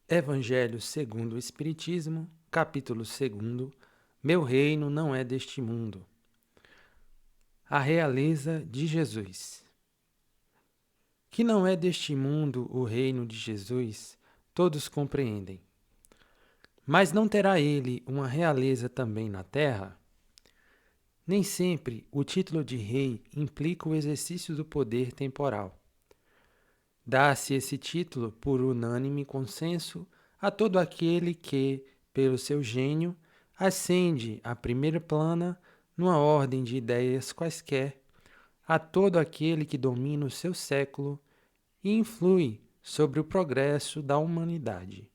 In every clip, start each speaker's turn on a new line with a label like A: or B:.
A: Evangelho segundo o Espiritismo, capítulo 2. Meu reino não é deste mundo. A realeza de Jesus. Que não é deste mundo o reino de Jesus, todos compreendem. Mas não terá ele uma realeza também na terra? Nem sempre o título de rei implica o exercício do poder temporal. Dá-se esse título por unânime consenso a todo aquele que, pelo seu gênio, ascende à primeira plana numa ordem de ideias quaisquer, a todo aquele que domina o seu século e influi sobre o progresso da humanidade.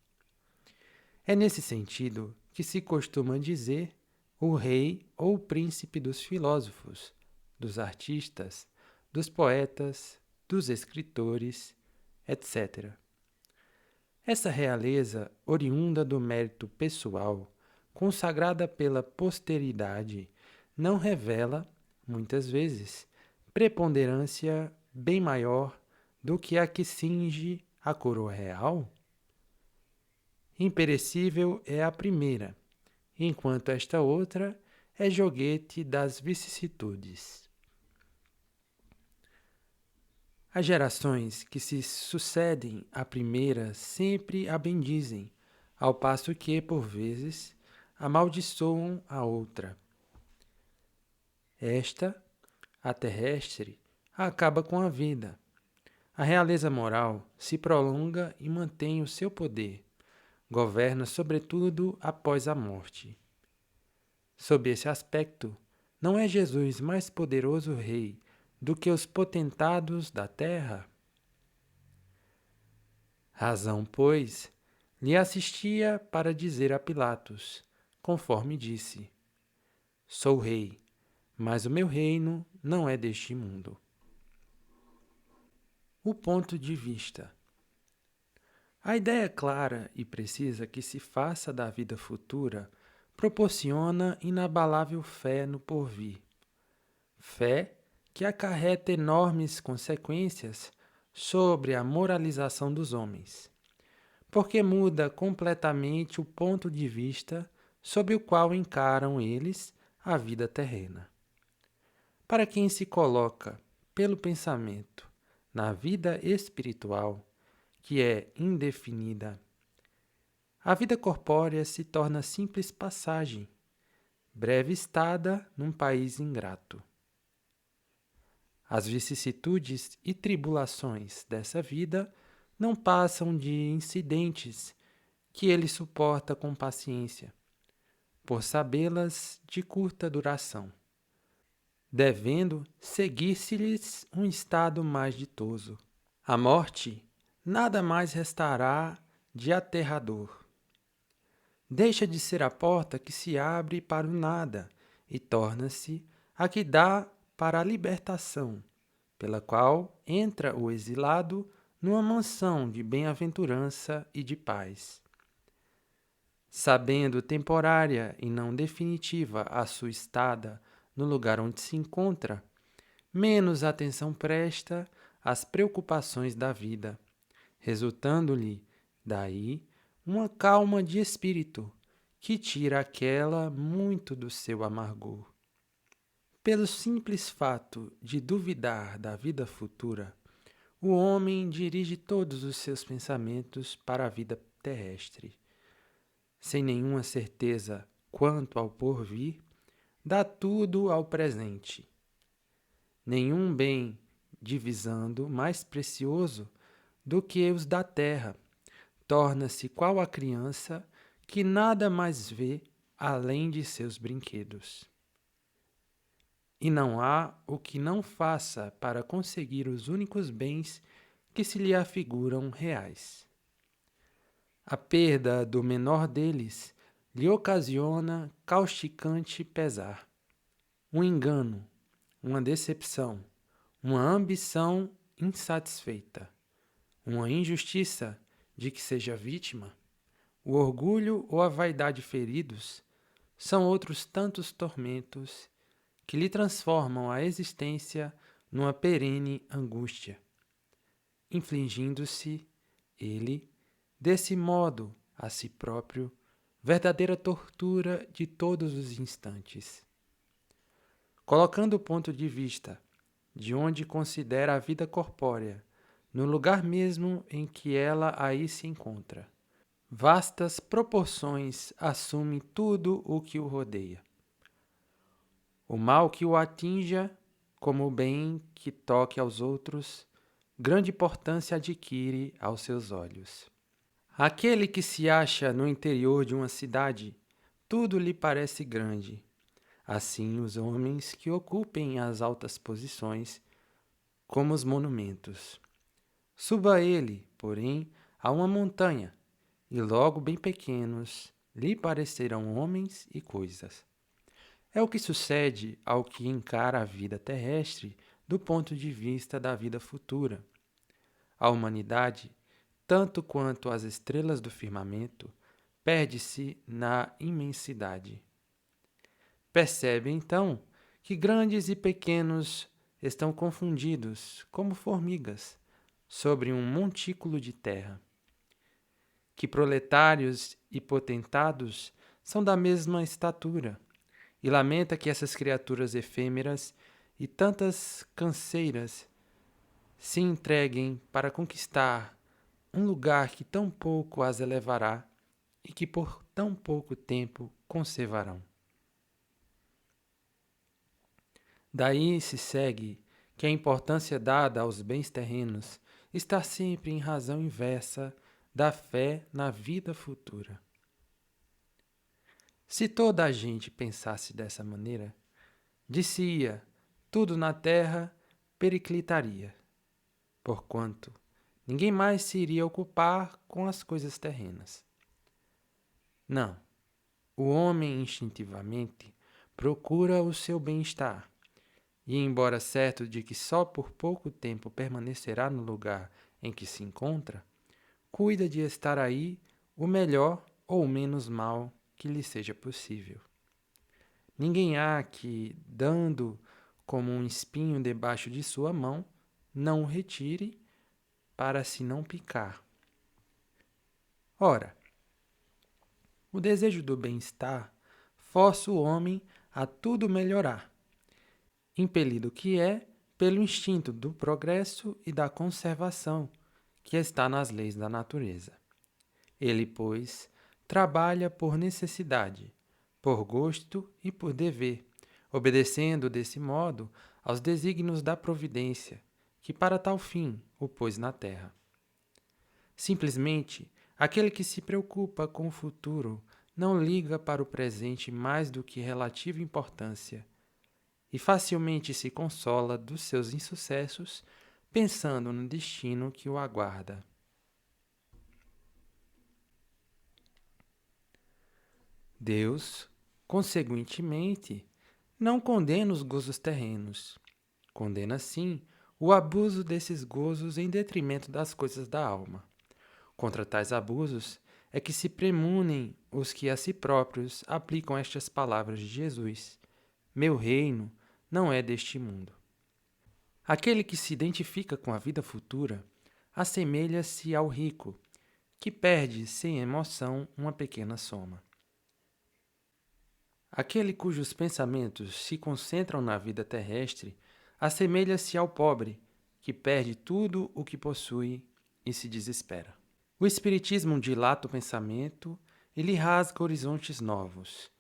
A: É nesse sentido que se costuma dizer o rei ou o príncipe dos filósofos, dos artistas, dos poetas, dos escritores, etc. Essa realeza, oriunda do mérito pessoal, consagrada pela posteridade, não revela, muitas vezes, preponderância bem maior do que a que cinge a coroa real? Imperecível é a primeira, enquanto esta outra é joguete das vicissitudes. As gerações que se sucedem à primeira sempre a bendizem, ao passo que, por vezes, amaldiçoam a outra. Esta, a terrestre, acaba com a vida. A realeza moral se prolonga e mantém o seu poder, governa sobretudo após a morte. Sob esse aspecto, não é Jesus mais poderoso rei do que os potentados da terra? Razão, pois, lhe assistia para dizer a Pilatos, conforme disse: Sou rei, mas o meu reino não é deste mundo. O ponto de vista. A ideia clara e precisa que se faça da vida futura proporciona inabalável fé no porvir. Fé que acarreta enormes consequências sobre a moralização dos homens, porque muda completamente o ponto de vista sob o qual encaram eles a vida terrena. Para quem se coloca, pelo pensamento, na vida espiritual, que é indefinida, a vida corpórea se torna simples passagem, breve estada num país ingrato. As vicissitudes e tribulações dessa vida não passam de incidentes que ele suporta com paciência, por sabê-las de curta duração, devendo seguir-se-lhes um estado mais ditoso. A morte nada mais restará de aterrador. Deixa de ser a porta que se abre para o nada e torna-se a que dá para a libertação, pela qual entra o exilado numa mansão de bem-aventurança e de paz. Sabendo temporária e não definitiva a sua estada no lugar onde se encontra, menos atenção presta às preocupações da vida, resultando-lhe, daí, uma calma de espírito que tira aquela muito do seu amargor. Pelo simples fato de duvidar da vida futura, o homem dirige todos os seus pensamentos para a vida terrestre. Sem nenhuma certeza quanto ao porvir, dá tudo ao presente. Nenhum bem divisando mais precioso do que os da terra, torna-se qual a criança que nada mais vê além de seus brinquedos. E não há o que não faça para conseguir os únicos bens que se lhe afiguram reais. A perda do menor deles lhe ocasiona causticante pesar, um engano, uma decepção, uma ambição insatisfeita, uma injustiça de que seja vítima, o orgulho ou a vaidade feridos são outros tantos tormentos que lhe transformam a existência numa perene angústia, infligindo-se, ele, desse modo, a si próprio, verdadeira tortura de todos os instantes. Colocando o ponto de vista de onde considera a vida corpórea, no lugar mesmo em que ela aí se encontra, vastas proporções assume tudo o que o rodeia. O mal que o atinja, como o bem que toque aos outros, grande importância adquire aos seus olhos. Aquele que se acha no interior de uma cidade, tudo lhe parece grande. Assim, os homens que ocupem as altas posições, como os monumentos. Suba ele, porém, a uma montanha, e logo bem pequenos lhe parecerão homens e coisas. É o que sucede ao que encara a vida terrestre do ponto de vista da vida futura. A humanidade, tanto quanto as estrelas do firmamento, perde-se na imensidade. Percebe, então, que grandes e pequenos estão confundidos, como formigas, sobre um montículo de terra. Que proletários e potentados são da mesma estatura, e lamenta que essas criaturas efêmeras e tantas canseiras se entreguem para conquistar um lugar que tão pouco as elevará e que por tão pouco tempo conservarão. Daí se segue que a importância dada aos bens terrenos está sempre em razão inversa da fé na vida futura. Se toda a gente pensasse dessa maneira, dir-se-ia, tudo na terra periclitaria, porquanto ninguém mais se iria ocupar com as coisas terrenas. Não, o homem instintivamente procura o seu bem-estar, e embora certo de que só por pouco tempo permanecerá no lugar em que se encontra, cuida de estar aí o melhor ou menos mal que lhe seja possível. Ninguém há que, dando como um espinho debaixo de sua mão, não o retire para se não picar. Ora, o desejo do bem-estar força o homem a tudo melhorar, impelido que é pelo instinto do progresso e da conservação que está nas leis da natureza. Ele, pois, trabalha por necessidade, por gosto e por dever, obedecendo desse modo aos desígnios da providência, que para tal fim o pôs na terra. Simplesmente, aquele que se preocupa com o futuro não liga para o presente mais do que relativa importância e facilmente se consola dos seus insucessos, pensando no destino que o aguarda. Deus, conseguintemente, não condena os gozos terrenos. Condena, sim, o abuso desses gozos em detrimento das coisas da alma. Contra tais abusos é que se premunem os que a si próprios aplicam estas palavras de Jesus: Meu reino não é deste mundo. Aquele que se identifica com a vida futura assemelha-se ao rico, que perde sem emoção uma pequena soma. Aquele cujos pensamentos se concentram na vida terrestre assemelha-se ao pobre, que perde tudo o que possui e se desespera. O Espiritismo dilata o pensamento e lhe rasga horizontes novos.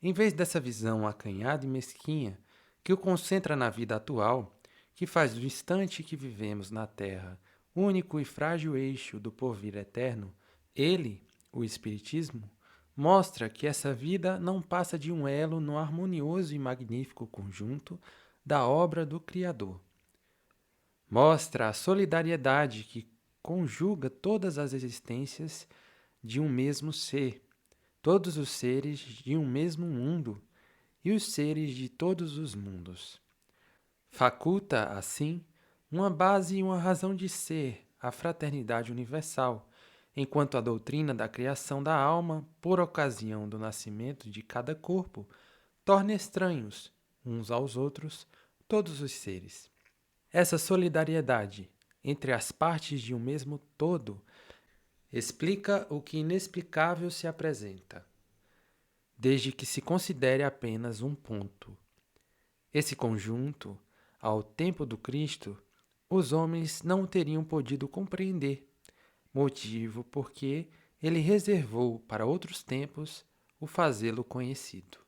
A: Em vez dessa visão acanhada e mesquinha que o concentra na vida atual, que faz do instante que vivemos na Terra único e frágil eixo do porvir eterno, ele, o Espiritismo, mostra que essa vida não passa de um elo no harmonioso e magnífico conjunto da obra do Criador. Mostra a solidariedade que conjuga todas as existências de um mesmo ser, todos os seres de um mesmo mundo e os seres de todos os mundos. Faculta, assim, uma base e uma razão de ser à fraternidade universal, enquanto a doutrina da criação da alma, por ocasião do nascimento de cada corpo, torna estranhos, uns aos outros, todos os seres. Essa solidariedade entre as partes de um mesmo todo explica o que inexplicável se apresenta, desde que se considere apenas um ponto. Esse conjunto, ao tempo do Cristo, os homens não teriam podido compreender, motivo porque ele reservou para outros tempos o fazê-lo conhecido.